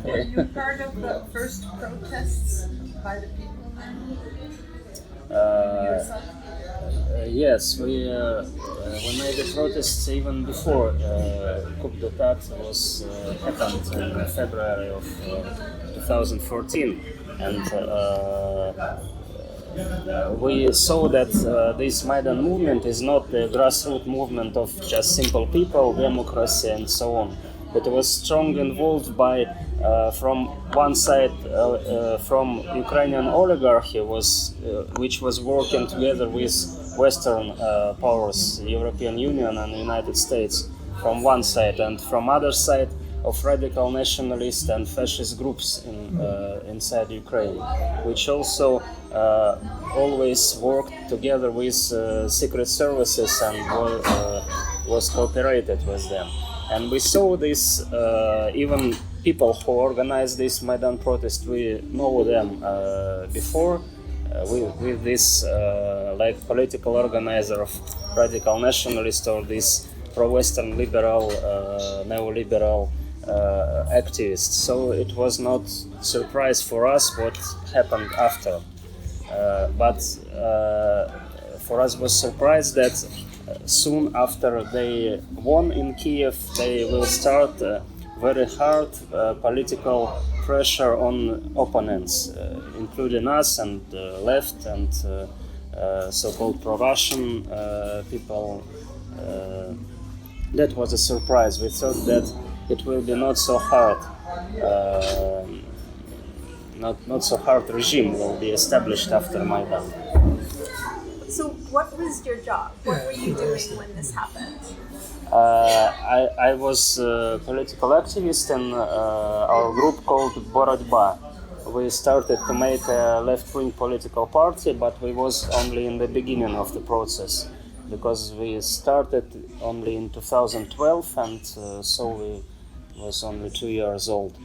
Were you part of the first protests by the people? Yourself? Yes, we made the protests even before coup d'état was happened in February of 2014, and we saw that this Maidan movement is not a grassroots movement of just simple people, democracy and so on, but it was strongly involved by, from one side, from Ukrainian oligarchy, which was working together with Western powers, European Union and United States, from one side, and from other side of radical nationalist and fascist groups inside Ukraine, which also always worked together with secret services and was cooperated with them. And we saw this, even people who organized this Maidan protest, we know them before, with this like political organizer of radical nationalist or this pro-Western liberal, neoliberal activists. So it was not surprise for us what happened after. But for us was surprise that soon after they won in Kiev, they will start very hard political pressure on opponents, including us and left and so-called pro-Russian people. That was a surprise. We thought that it will be not so hard. Not so hard regime will be established after Maidan. So what was your job? What were you doing when this happened? I was a political activist in our group called Боротьба. We started to make a left-wing political party, but we was only in the beginning of the process, because we started only in 2012, and so we was only 2 years old.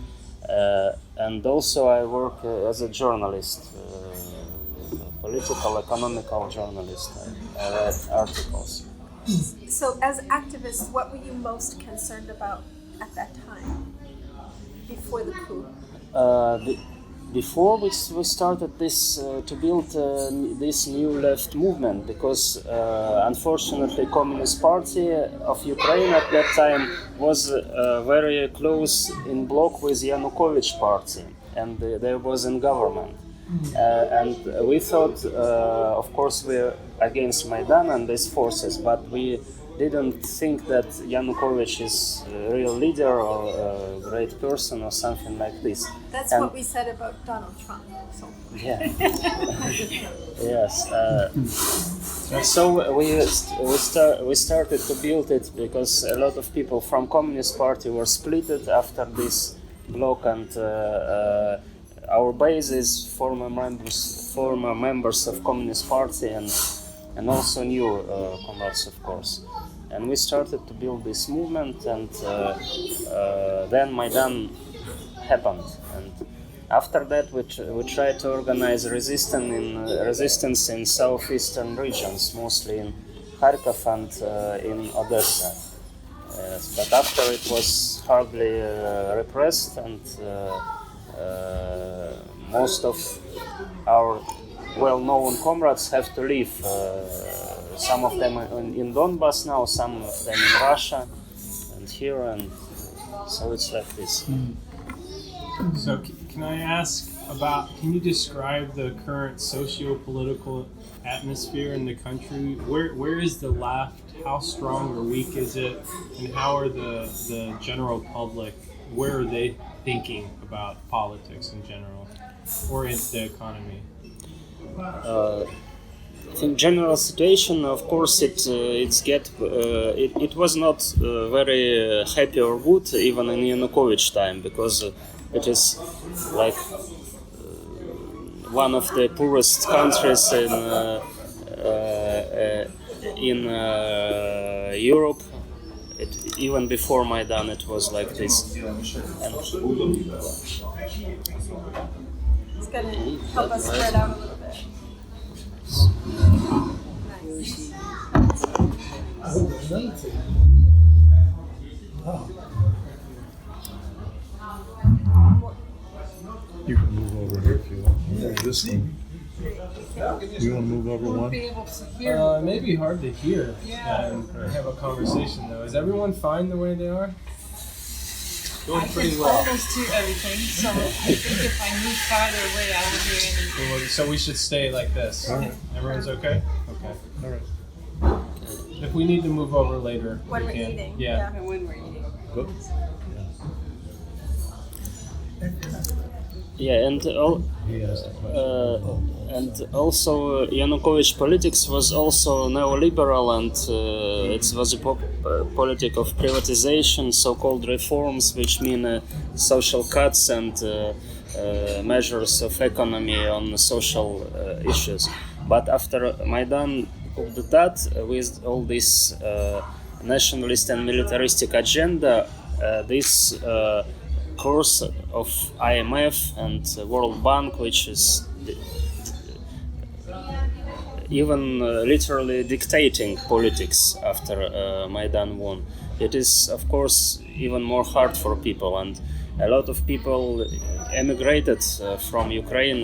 And also I work as a journalist, political, economical journalist. I write articles. So as activists, what were you most concerned about at that time, before the coup? Before we started this to build this new left movement, because unfortunately Communist Party of Ukraine at that time was very close in bloc with Yanukovych party, and there was in government. And we thought, of course, we're against Maidan and these forces, but we didn't think that Yanukovych is a real leader or a great person or something like this. That's what we said about Donald Trump. So. Yeah. Yes. So we started to build it because a lot of people from Communist Party were splitted after this bloc, and our base is former members of Communist Party and also new comrades, of course. And we started to build this movement, and then Maidan happened. And after that, we tried to organize resistance in southeastern regions, mostly in Kharkov and in Odessa. But after it was hardly repressed, and most of our well-known comrades have to leave. Some of them in Donbass now, some of them in Russia, and here, and so it's like this. So can I ask about, can you describe the current socio-political atmosphere in the country? Where is the left? How strong or weak is it? And how are the general public, where are they thinking about politics in general, or in the economy? I think general situation, of course, it was not very happy or good even in Yanukovych time, because it is like one of the poorest countries in Europe. Even before Maidan, it was like this. And it's going to help us spread out a little bit. Nice. this thing. You want to move over one? It may be hard to hear and have a conversation though. Is everyone fine the way they are? Going pretty well. Almost to everything, so I think if I move farther away, I won't hear anything. So we should stay like this. All right. Everyone's okay? Okay. All right. If we need to move over later, When we we're can. eating. Yeah. And when we're eating. Go. Yeah, and also Yanukovych politics was also neoliberal, and it was a politic of privatization, so-called reforms, which mean social cuts and measures of economy on social issues. But after Maidan coup d'etat, with all this nationalist and militaristic agenda, this course of IMF and World Bank, which is even literally dictating politics after Maidan won. It is, of course, even more hard for people, and a lot of people emigrated from Ukraine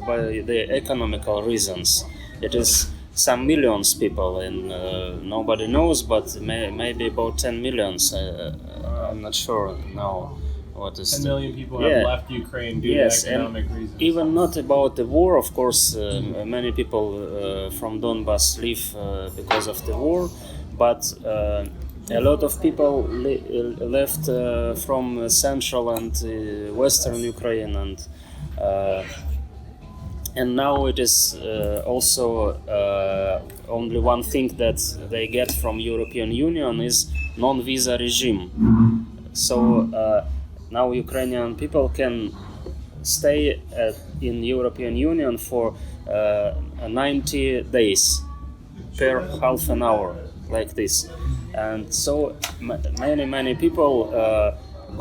by the economical reasons. It is some millions people, and nobody knows, but maybe about 10 millions. I'm not sure now. What is 10 million people have left Ukraine due to economic reasons. Even not about the war, of course, many people from Donbass leave because of the war, but a lot of people left from central and western Ukraine, and now it is also only one thing that they get from European Union is non-visa regime. So now Ukrainian people can stay in European Union for 90 days per half an hour, like this. And so many people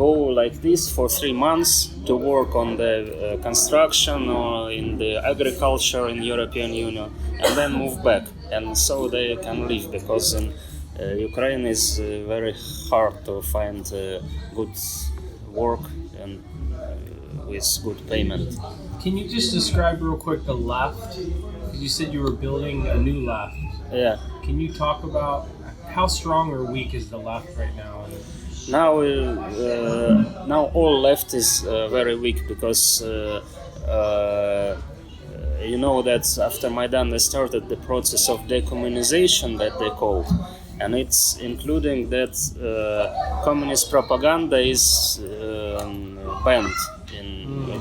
go like this for 3 months to work on the construction or in the agriculture in European Union, and then move back. And so they can live, because in Ukraine is very hard to find good work and with good payment. Can you just describe real quick the left? Because you said you were building a new left. Yeah. Can you talk about how strong or weak is the left right now? Now all left is very weak, because you know that after Maidan they started the process of decommunization that they called, and it's including that communist propaganda is banned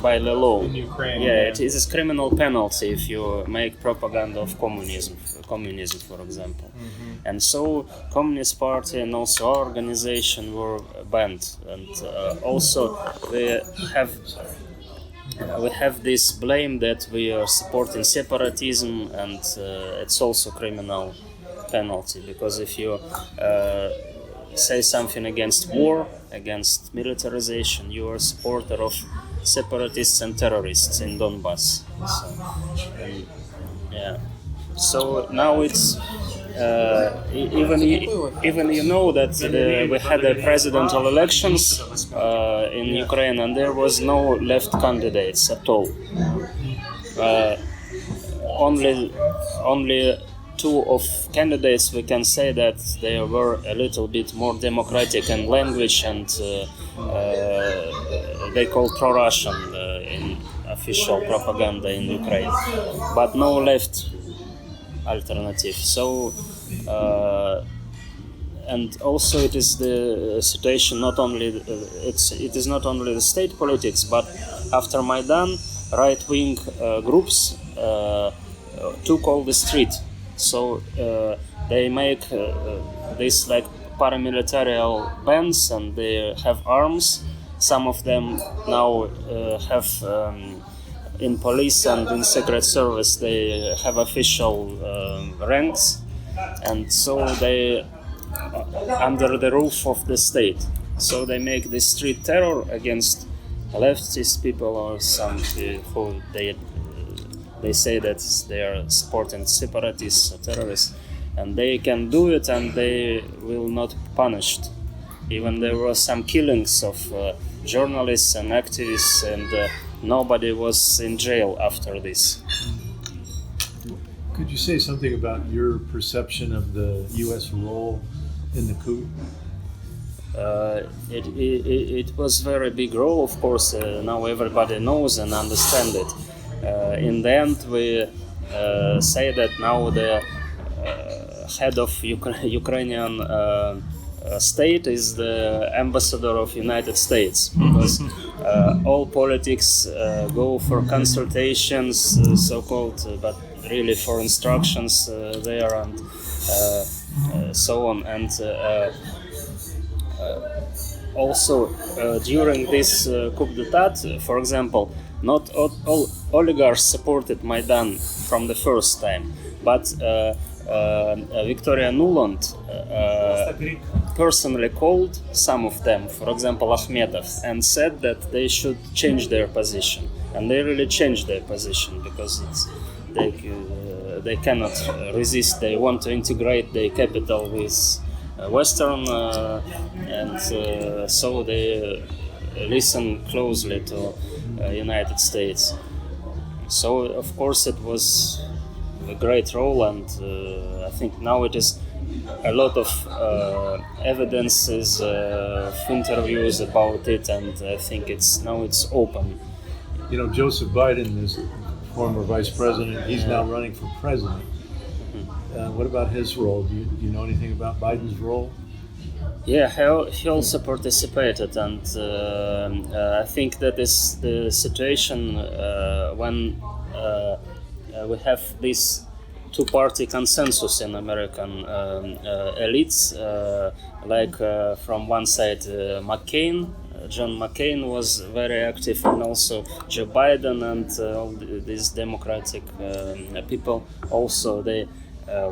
by the law. In Ukraine. Yeah, it is a criminal penalty if you make propaganda of communism, for example. Mm-hmm. And so Communist Party and also our organization were banned, and also we have this blame that we are supporting separatism, and it's also criminal penalty, because if you say something against war, against militarization, you are a supporter of separatists and terrorists in Donbass. So now it's even you know that we had the presidential elections in Ukraine, and there was no left candidates at all. Only two of candidates we can say that they were a little bit more democratic in language, and they call pro-Russian in official propaganda in Ukraine, but no left alternative. So and also it is the situation not only it is not only the state politics, but after Maidan, right-wing groups took all the street. So they make this like paramilitary bands, and they have arms. Some of them now have in police and in secret service, they have official ranks, and so they under the roof of the state. So they make this street terror against leftist people or some who they say that they are supporting separatists or terrorists, and they can do it and they will not be punished. Even there were some killings of journalists and activists, and nobody was in jail after this. Could you say something about your perception of the U.S. role in the coup? It was very big role, of course. Now everybody knows and understands it. In the end, we say that now the head of Ukrainian state is the ambassador of United States, because all politics go for consultations, so-called, but really for instructions there, and so on. And also during this coup d'état, for example, not all oligarchs supported Maidan from the first time, but Victoria Nuland personally called some of them, for example Akhmetov, and said that they should change their position, and they really changed their position, because they cannot resist. They want to integrate their capital with Western, and so they listen closely to United States. So of course it was a great role, and I think now it is a lot of evidences, of interviews about it, and I think it's open. You know, Joseph Biden is former vice president. He's now running for president. What about his role? Do you know anything about Biden's role? Yeah, he also participated, and I think that is the situation when we have this two-party consensus in American elites, like from one side John McCain was very active, and also Joe Biden, and all these Democratic people also, they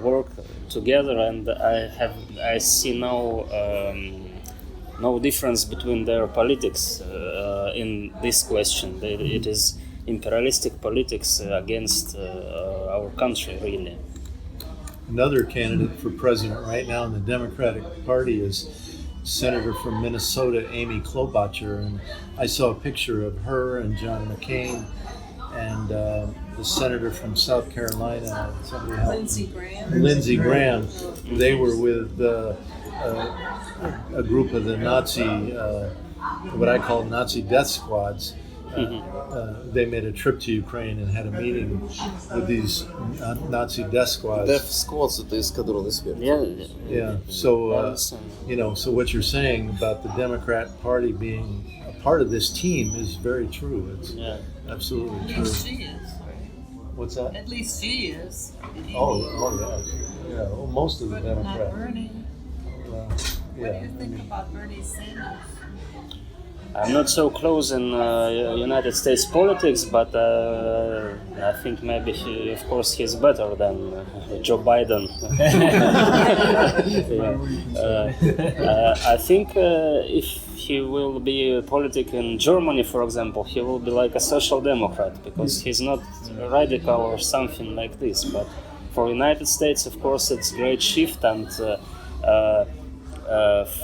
work together, and I see no difference between their politics in this question. It is imperialistic politics against our country, really. Another candidate for president right now in the Democratic Party is Senator from Minnesota, Amy Klobuchar, and I saw a picture of her and John McCain and the senator from South Carolina, Lindsey Graham. They were with a group of the Nazi, what I call Nazi death squads. They made a trip to Ukraine and had a meeting with these Nazi death squads. Death squads, это эскадроны смерти. Yeah. So so what you're saying about the Democrat Party being a part of this team is very true. It's absolutely At true. least she is. What's that? At least she is. Oh yeah. Well, most of the But Democrats. not Bernie. Well, What do you think about Bernie Sanders? I'm not so close in United States politics, but I think maybe of course he's better than Joe Biden. I think if he will be a politic in Germany, for example, he will be like a social democrat, because he's not radical or something like this. But for United States, of course, it's a great shift, and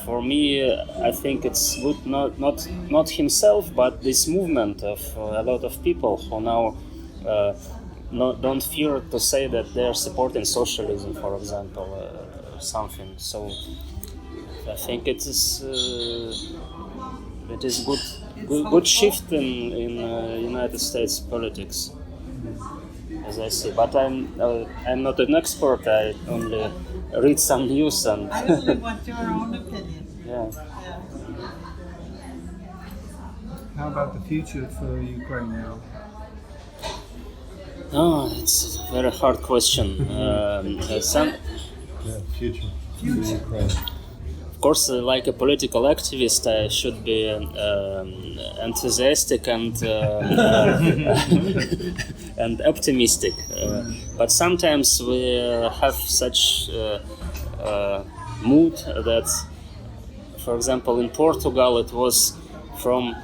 for me, I think it's good not himself, but this movement of a lot of people who now don't fear to say that they are supporting socialism, for example, or something. So I think it is good shift in United States politics, as I see. But I'm not an expert. I only read some news, and I only want your own opinion. yeah. How about the future for Ukraine now? Oh, it's a very hard question. Future. Ukraine. Of course, like a political activist, I should be enthusiastic and and optimistic. But sometimes we have such mood that, for example, in Portugal, it was from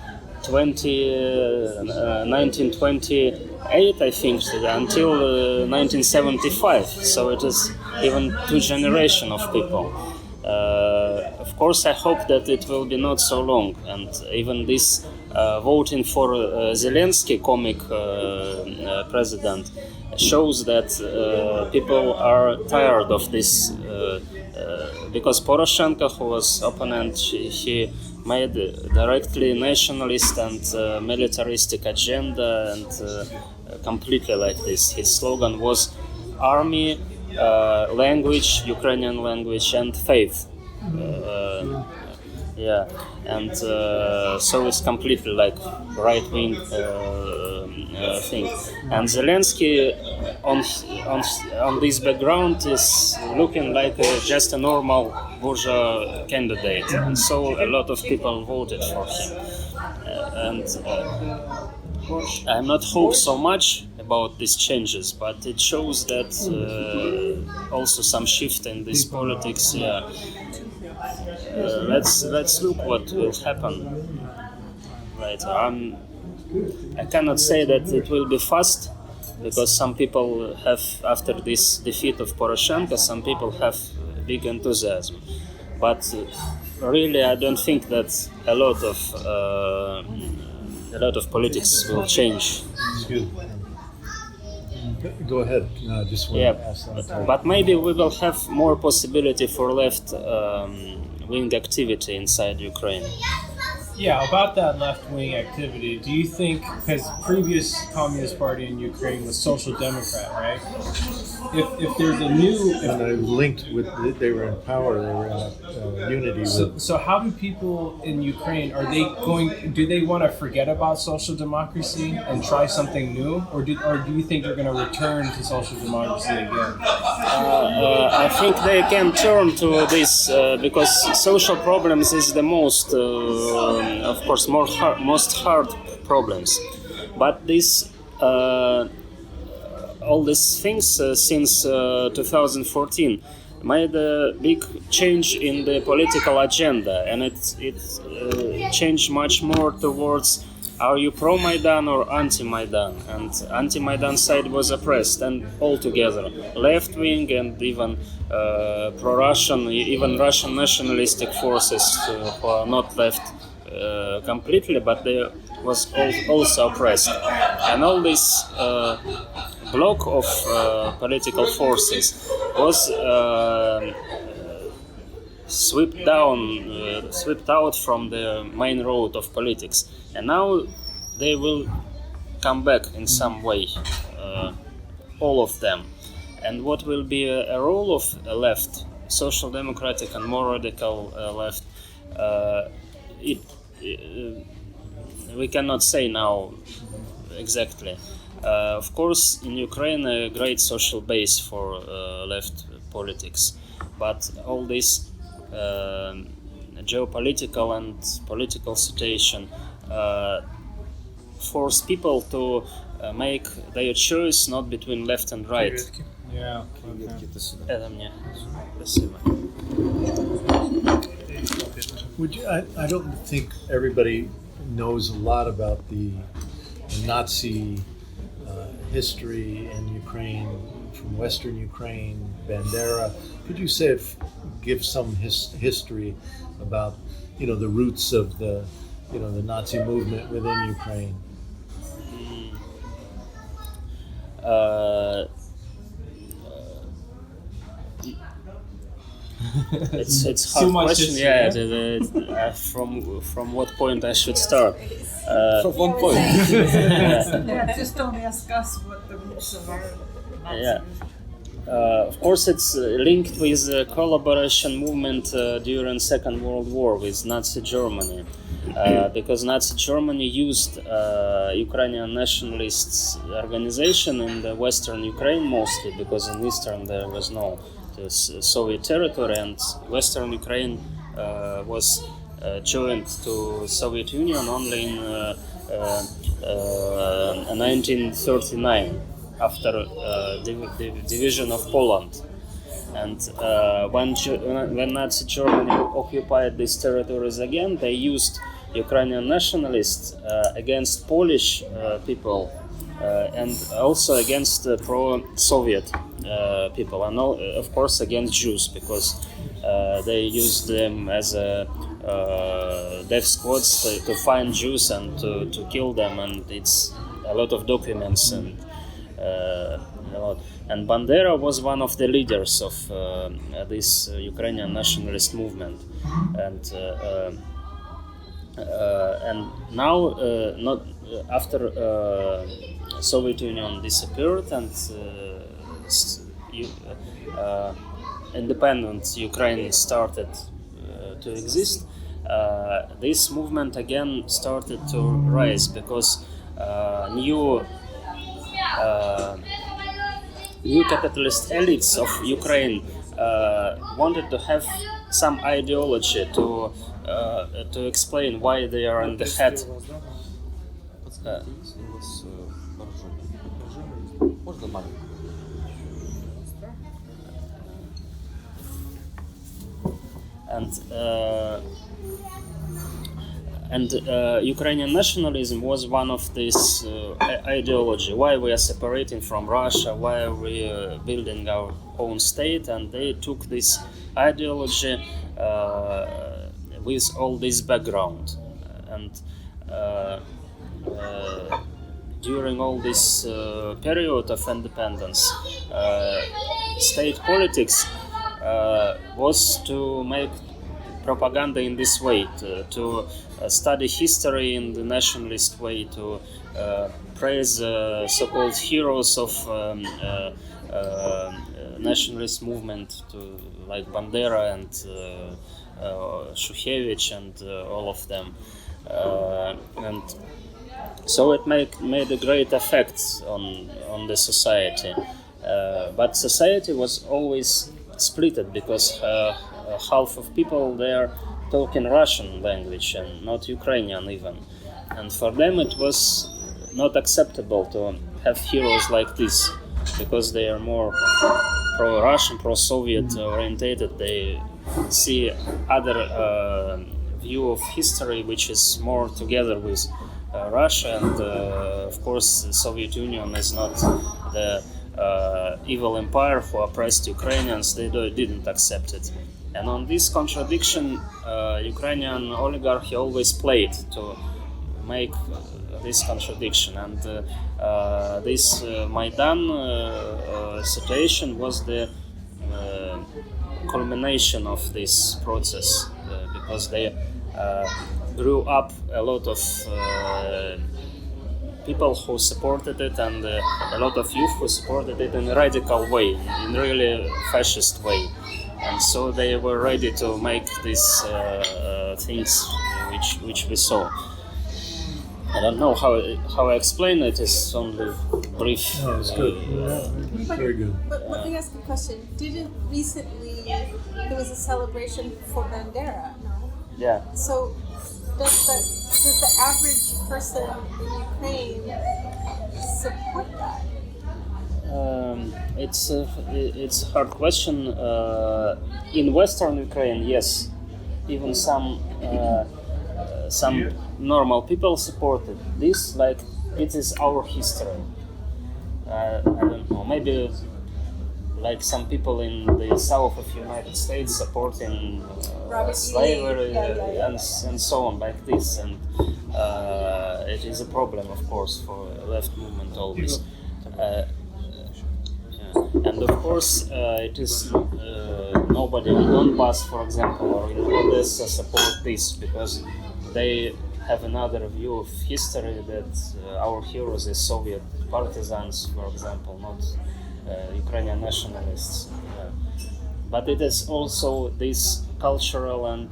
1928, I think, until 1975. So it is even two generations of people. of course, I hope that it will be not so long, and even this voting for Zelensky, comic president, shows that people are tired of this. Because Poroshenko, who was opponent, he made directly nationalist and militaristic agenda, and completely like this. His slogan was army, language, Ukrainian language, and faith. Yeah, and so it's completely like right-wing thing. And Zelensky on this background is looking like just a normal bourgeois candidate, and so a lot of people voted for him. And I'm not hope so much about these changes, but it shows that also some shift in this politics. Yeah. Let's look what will happen later. I cannot say that it will be fast, because some people have, after this defeat of Poroshenko, some people have big enthusiasm. But really, I don't think that a lot of politics will change. Excuse me. Go ahead. No, I just want to ask that. But maybe we will have more possibility for left wing activity inside Ukraine. Yeah, about that left-wing activity, do you think, because previous Communist Party in Ukraine was Social Democrat, right? If there's a new... And they linked with, they were in power, they were in unity with... So how do people in Ukraine, do they want to forget about social democracy and try something new? Or do you think they're going to return to social democracy again? I think they can turn to this because social problems is the most... of course, most hard problems, but this all these things since 2014 made a big change in the political agenda, and it changed much more towards are you pro-Maidan or anti-Maidan, and anti-Maidan side was oppressed, and altogether left-wing and even pro-Russian, even Russian nationalistic forces who are not left completely, but they was also oppressed, and all this block of political forces was swept out from the main road of politics, and now they will come back in some way, all of them. And what will be a role of a left, social democratic and more radical left? We cannot say now exactly. Of course, in Ukraine, a great social base for left politics, but all this geopolitical and political situation force people to make their choice not between left and right. Yeah. Это мне. Спасибо. I don't think everybody knows a lot about the Nazi history in Ukraine, from Western Ukraine, Bandera. Could you give some history about, the roots of the Nazi movement within Ukraine? It's hard question. Yeah, from what point I should start? From one point. Just don't ask us what the roots of our Nazi Of course, it's linked with the collaboration movement during Second World War with Nazi Germany, because Nazi Germany used Ukrainian nationalists organization in the Western Ukraine mostly, because in Eastern there was no Soviet territory, and Western Ukraine was joined to Soviet Union only in 1939 after the division of Poland. And when Nazi Germany occupied these territories again, they used Ukrainian nationalists against Polish people and also against pro-Soviet people, and of course against Jews, because They used them as a death squads to find Jews and to kill them, and it's a lot of documents and a lot. And Bandera was one of the leaders of this Ukrainian nationalist movement, and now not after Soviet Union disappeared and independent Ukraine started to exist, this movement again started to rise because new capitalist elites of Ukraine wanted to have some ideology to explain why they are in the head. And Ukrainian nationalism was one of this ideology. Why we are separating from Russia? Why are we building our own state? And they took this ideology with all this background. And during all this period of independence, state politics was to make propaganda in this way, to study history in the nationalist way, to praise so-called heroes of nationalist movement, like Bandera and Shukhevich and all of them, and so it made a great effect on the society. But society was always splitted because half of people there talking Russian language and not Ukrainian even, and for them it was not acceptable to have heroes like this because they are more pro-Russian, pro-Soviet orientated. They see other view of history which is more together with Russia, and of course the Soviet Union is not the evil empire who oppressed Ukrainians. They didn't accept it. And on this contradiction, Ukrainian oligarchy always played to make this contradiction. And this Maidan situation was the culmination of this process because they grew up a lot of people who supported it and a lot of youth who supported it in a radical way, in really fascist way. And so they were ready to make these things which we saw. I don't know how I explain it. It's only brief. No, it's good. Very good. But let me ask a question. Didn't recently there was a celebration for Bandera? No. Yeah. So does the average person in Ukraine support that? It's a hard question. In Western Ukraine, yes, even some normal people supported this, like it is our history. I don't know, maybe like some people in the south of United States supporting slavery and so on, like this, and it is a problem, of course, for left movement always. And of course, it is nobody in Donbass, for example, or in Odessa support this because they have another view of history that our heroes are Soviet partisans, for example, not Ukrainian nationalists. But it is also this cultural and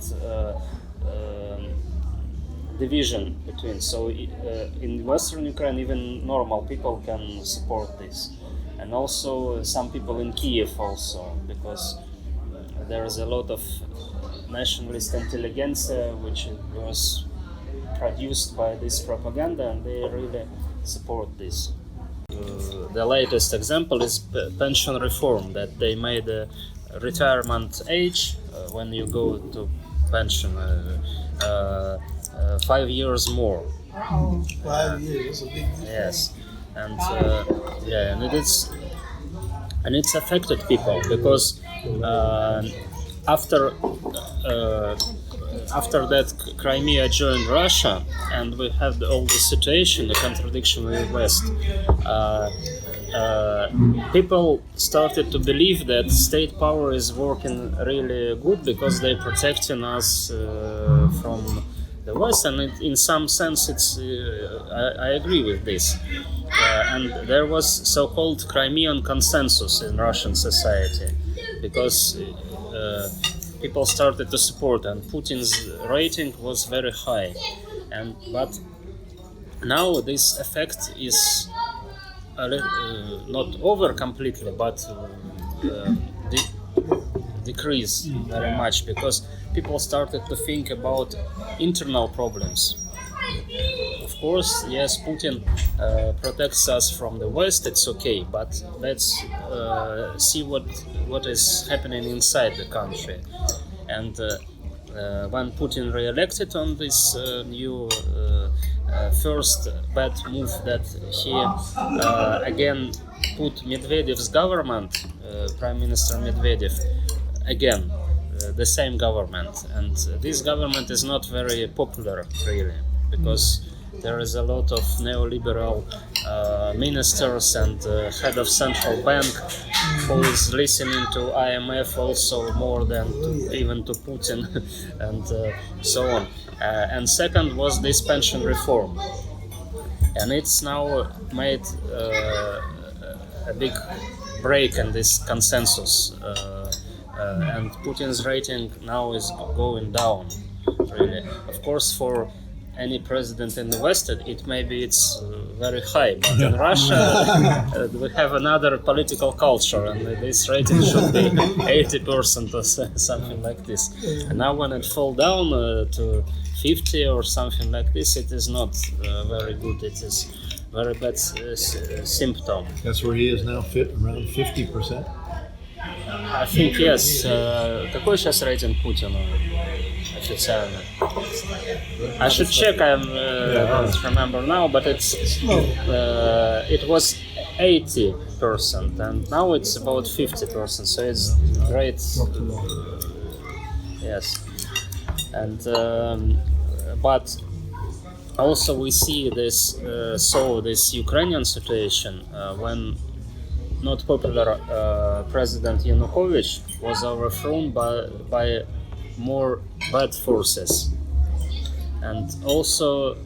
division between. So in Western Ukraine, even normal people can support this. And also some people in Kiev also, because there is a lot of nationalist intelligentsia which was produced by this propaganda, and they really support this. The latest example is pension reform, that they made a retirement age when you go to pension 5 years more. 5 years, that's a big difference. Yes, and it's affected people because after that, Crimea joined Russia, and we had all the situation, the contradiction with the West. People started to believe that state power is working really good because they're protecting us from the West, and in some sense, I agree with this. And there was so-called Crimean consensus in Russian society because people started to support, and Putin's rating was very high. But now this effect is not over completely, but decrease very much because people started to think about internal problems. Of course, yes, Putin protects us from the West, it's okay, but let's see what is happening inside the country. And when Putin re-elected on this new first bad move that he again put Medvedev's government, Prime Minister Medvedev, again, the same government. And this government is not very popular, really, because there is a lot of neoliberal ministers and head of central bank who is listening to IMF also more than even to Putin and so on. And second was this pension reform, and it's now made a big break in this consensus, and Putin's rating now is going down, really. Of course, for any president in the West, it's very high, but in Russia we have another political culture, and this rating should be 80% or something like this. And now when it fall down to 50 or something like this, it is not very good. It is very bad symptom. That's where he is now, around 50%. I think yes. Какой сейчас рейтинг Путина официально? I should check. I don't remember now, but it was 80%, and now it's about 50%. So it's great. Yes, and but also we see this this Ukrainian situation when not popular President Yanukovych was overthrown by more bad forces. And also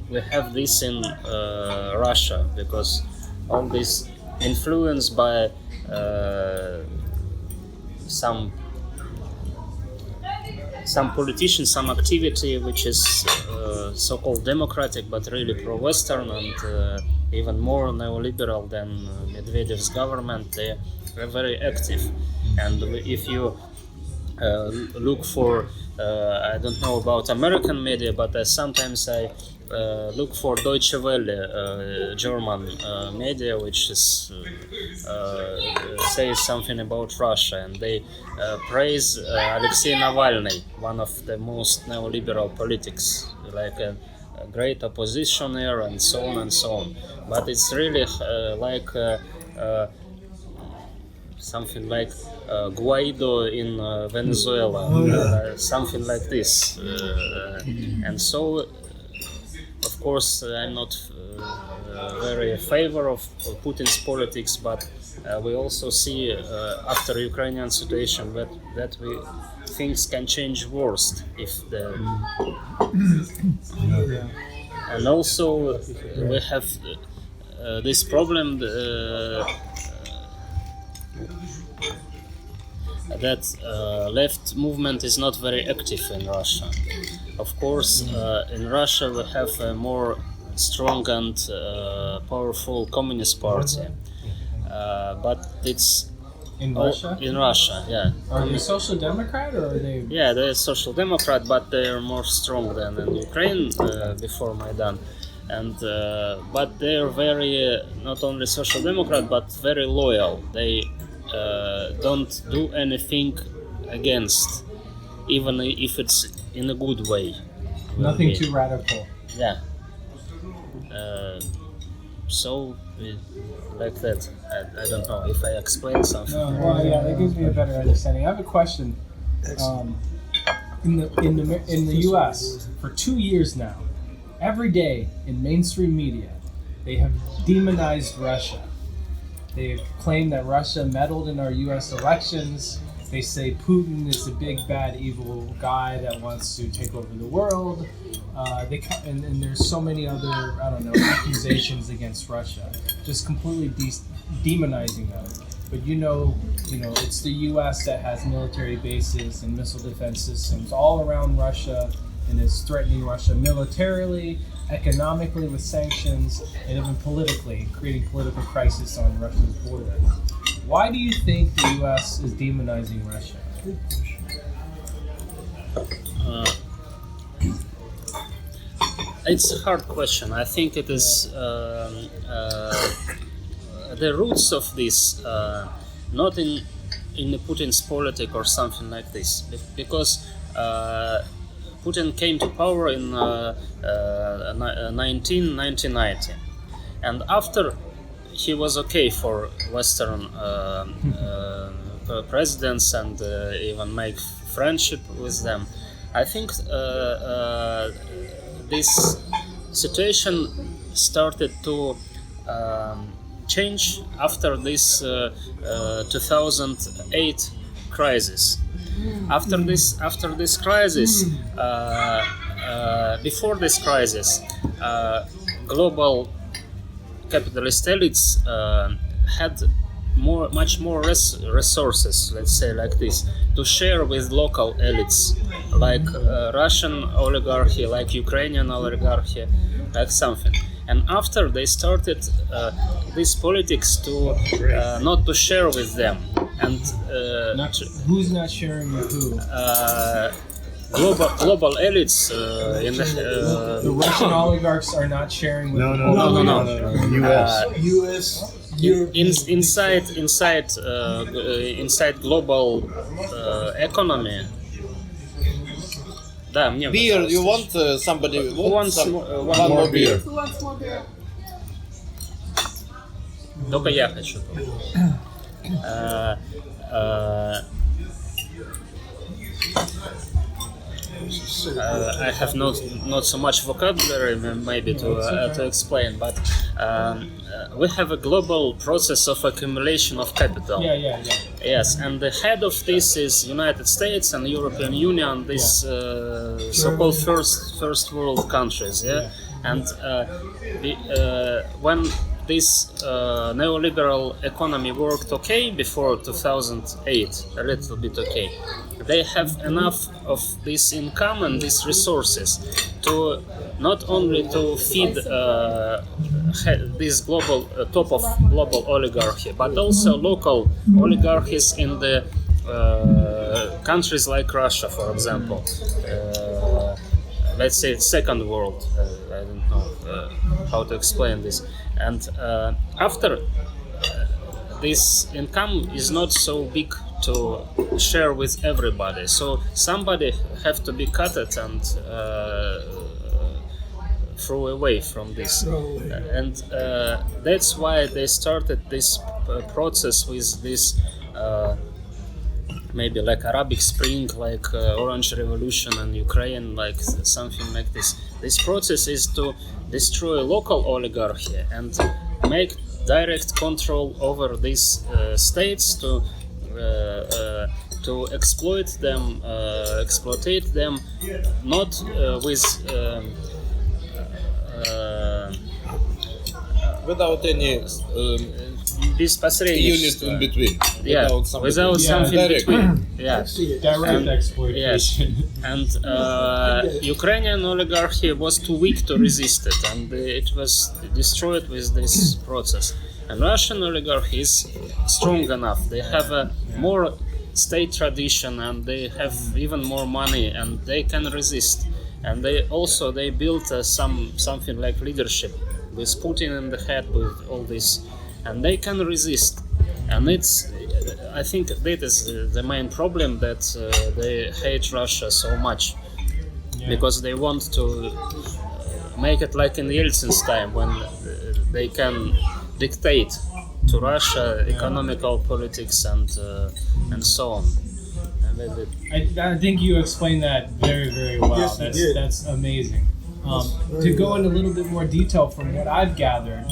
we have this in Russia, because all this influenced by some politicians, some activity which is so-called democratic but really pro-Western and even more neoliberal than Medvedev's government. They are very active, and if you look for I don't know about American media, but sometimes I look for Deutsche Welle, German media, which is says something about Russia, and they praise Alexei Navalny, one of the most neoliberal politics, like a great oppositioner and so on and so on. But it's really like something like Guaido in Venezuela, something like this. And so, of course, I'm not very in favor of Putin's politics, but we also see after Ukrainian situation that things can change worse if the and also we have this problem that left movement is not very active in Russia. Of course, in Russia we have a more strong and powerful Communist Party, but it's in Russia? In Russia, yeah. Are they Social Democrat or are they? Yeah, they're Social Democrat, but they're more strong than in Ukraine before Maidan. And but they're very not only Social Democrat but very loyal. They don't do anything against, even if it's in a good way. Nothing too radical. Yeah. So like that. I don't know if I explained something. No, well, yeah, that gives me a better understanding. I have a question. In the U.S. for 2 years now, every day in mainstream media, they have demonized Russia. They have claimed that Russia meddled in our U.S. elections. They say Putin is the big bad evil guy that wants to take over the world. And there's so many other accusations against Russia, just completely demonizing them. But it's the U.S. that has military bases and missile defense systems all around Russia and is threatening Russia militarily, economically with sanctions, and even politically, creating political crisis on Russia's border. Why do you think the U.S. is demonizing Russia? It's a hard question. I think it is the roots of this not in Putin's politics or something like this, because Putin came to power in 1990, and after he was okay for Western presidents and even make friendship with them. I think this situation started to change after this 2008 crisis. After this crisis, before this crisis, global capitalist elites had much more resources, let's say like this, to share with local elites, like Russian oligarchy, like Ukrainian oligarchy, like something. And after they started this politics to not to share with them, and who's not sharing with who? Global elites in the Russian oligarchs are not sharing with no. U.S. Inside global economy. Да, мне Beer, you want somebody Who wants some, one more beer? Who wants more beer? Только я хочу. I have not so much vocabulary maybe to explain, but we have a global process of accumulation of capital. Yeah. Yes, and the head of this is United States and European Union, these so-called first world countries. Yeah, and when this neoliberal economy worked okay before 2008, a little bit okay, they have enough of this income and these resources to not only to feed this global top of global oligarchy, but also local oligarchies in the countries like Russia, for example. Let's say second world. I don't know how to explain this. And after this income is not so big to share with everybody, so somebody have to be cut it and throw away from this, and that's why they started this process with this maybe like Arabic Spring, like Orange Revolution in Ukraine, like something like this. This process is to destroy local oligarchy and make direct control over these states to exploit them, exploitate them, not with without any unit in between. Yeah, without something direct. between. Yeah. Direct exploitation. Yes, and Ukrainian oligarchy was too weak to resist it, and it was destroyed with this process. And Russian oligarchy is strong enough. They have a more state tradition, and they have even more money, and they can resist. And they built something like leadership with Putin in the head, with all this, and they can resist. And I think that is the main problem, that they hate Russia so much, because they want to make it like in Yeltsin's time, when they can dictate to Russia economical politics and so on. And I think you explained that very, very well. Yes, you did. That's amazing. To go into a little bit more detail from what I've gathered,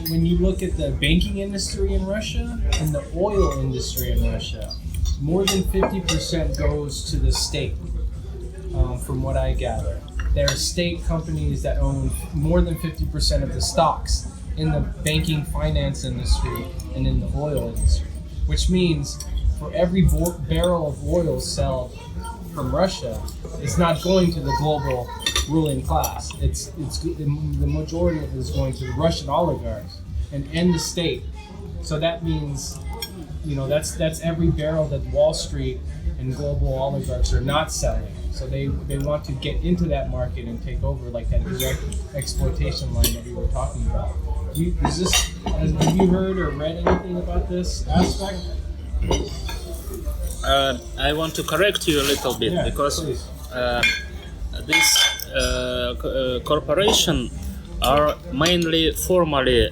when you look at the banking industry in Russia and the oil industry in Russia, more than 50% goes to the state, from what I gather. There are state companies that own more than 50% of the stocks in the banking finance industry and in the oil industry, which means for every barrel of oil sold from Russia, it's not going to the global ruling class. It's the majority of it is going to the Russian oligarchs and the state. So that means, that's every barrel that Wall Street and global oligarchs are not selling. So they want to get into that market and take over, like that direct exploitation line that we were talking about. Have you heard or read anything about this aspect? I want to correct you a little bit, Yeah, because please. this corporation are mainly formally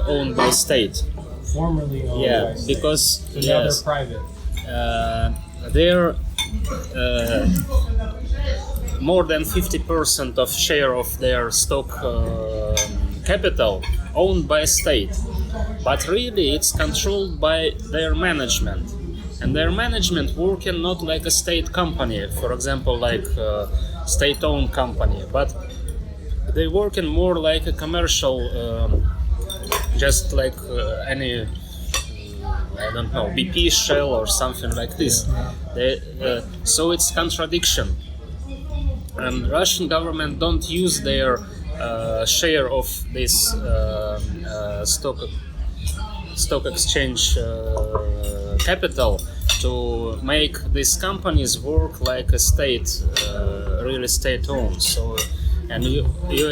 owned by state. Formerly owned by state. Because So now they're private. they're more than 50% of share of their stock capital owned by state, but really it's controlled by their management, and their management working not like a state company, for example, like a state-owned company, but they working more like a commercial, just like any, I don't know, BP, Shell, or something like this. So it's contradiction, and Russian government don't use their share of this stock exchange capital to make these companies work like a state, really state-owned. So, and you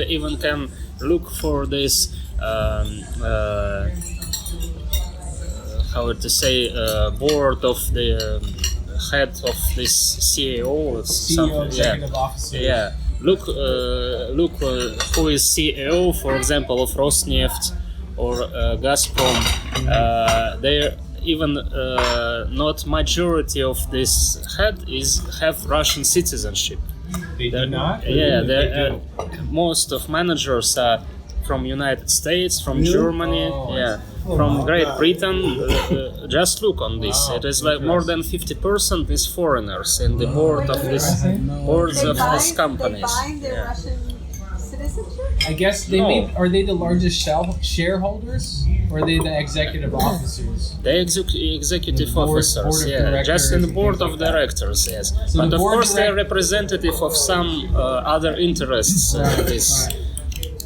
even can look for this. How to say, board of the head of this CEO, CEO, executive officer. Yeah. Look who is CEO, for example, of Rosneft or Gazprom. They're even not majority of this head have Russian citizenship. They do not? Yeah, they do. Most of managers are from United States, from Germany, from Great Britain. Just look on this. Wow, it is like more than 50% is foreigners in the board of this boards of these companies. They buy their Russian citizenship? I guess are they the largest shareholders, or are they the executive officers? The executive board officers, of just in the directors board and of things like that. directors, yes. So But the of board course, they're direct- representative of some other interests in this. Right.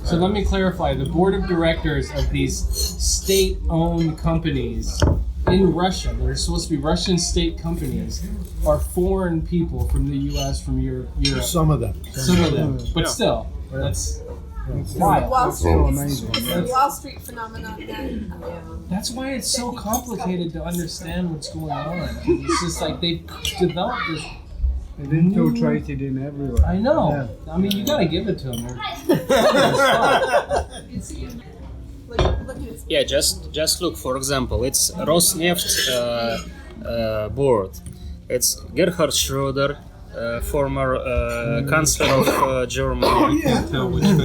So let me clarify. The board of directors of these state-owned companies in Russia, that are supposed to be Russian state companies, are foreign people from the U.S., from Europe. Some of them. Some of them, but still, that's wild. Wall Street. amazing. It's a Wall Street phenomenon that That's why it's so complicated to understand what's going on. It's just like they developed this. They've infiltrated in everywhere. I know. Yeah. I mean, you gotta give it to them. look at his Yeah, just look. For example, it's Rosneft board. It's Gerhard Schröder, former Chancellor of Germany.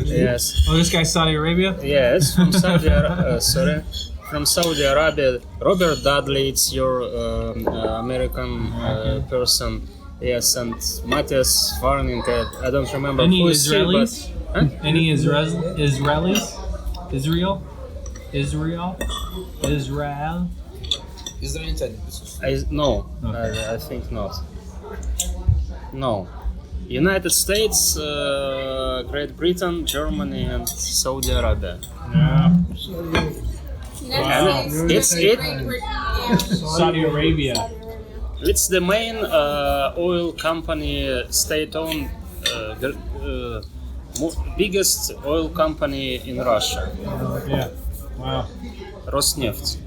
Yes. Oh, this guy's Saudi Arabia? Yes, from from Saudi Arabia. Robert Dudley, it's your American person. Yes, and Matthias Warning. I don't remember Any who is he, Israelis? but Any Israelis? Israel? No, I think not. No. United States, Great Britain, Germany, and Saudi Arabia. Yeah. United States, It's Great Britain, and Saudi Arabia. It's the main oil company, state-owned, biggest oil company in Russia, Yeah. Wow. Rosneft.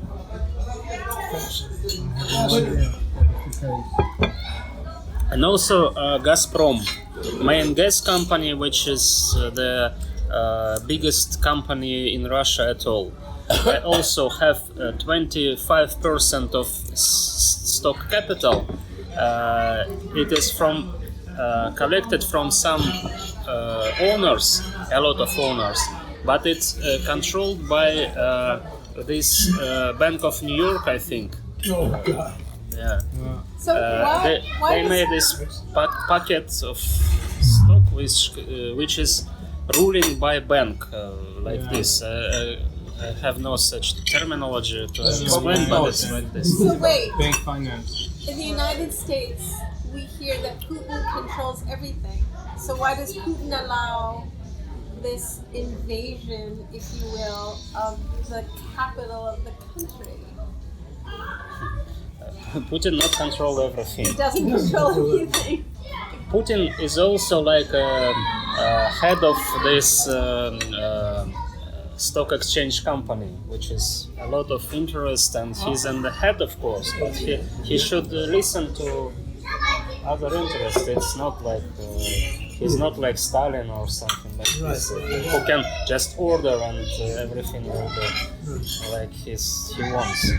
And also Gazprom, main gas company, which is the biggest company in Russia at all. also have 25% of stock capital. It is from collected from some owners, a lot of owners, but it's controlled by this Bank of New York, I think. Oh God. Yeah. So why They does- made this packet of stock which is ruling by bank like this. I have no such terminology to explain, but it's like this. So wait, Bank finance. in the United States, we hear that Putin controls everything. So why does Putin allow this invasion, if you will, of the capital of the country? Putin not control everything. He doesn't control anything. Putin is also like a head of this stock exchange company, which is a lot of interest, and he's in the head, of course, but he should listen to other interests. It's not like he's not like Stalin or something like this, who can just order and everything will be like he wants.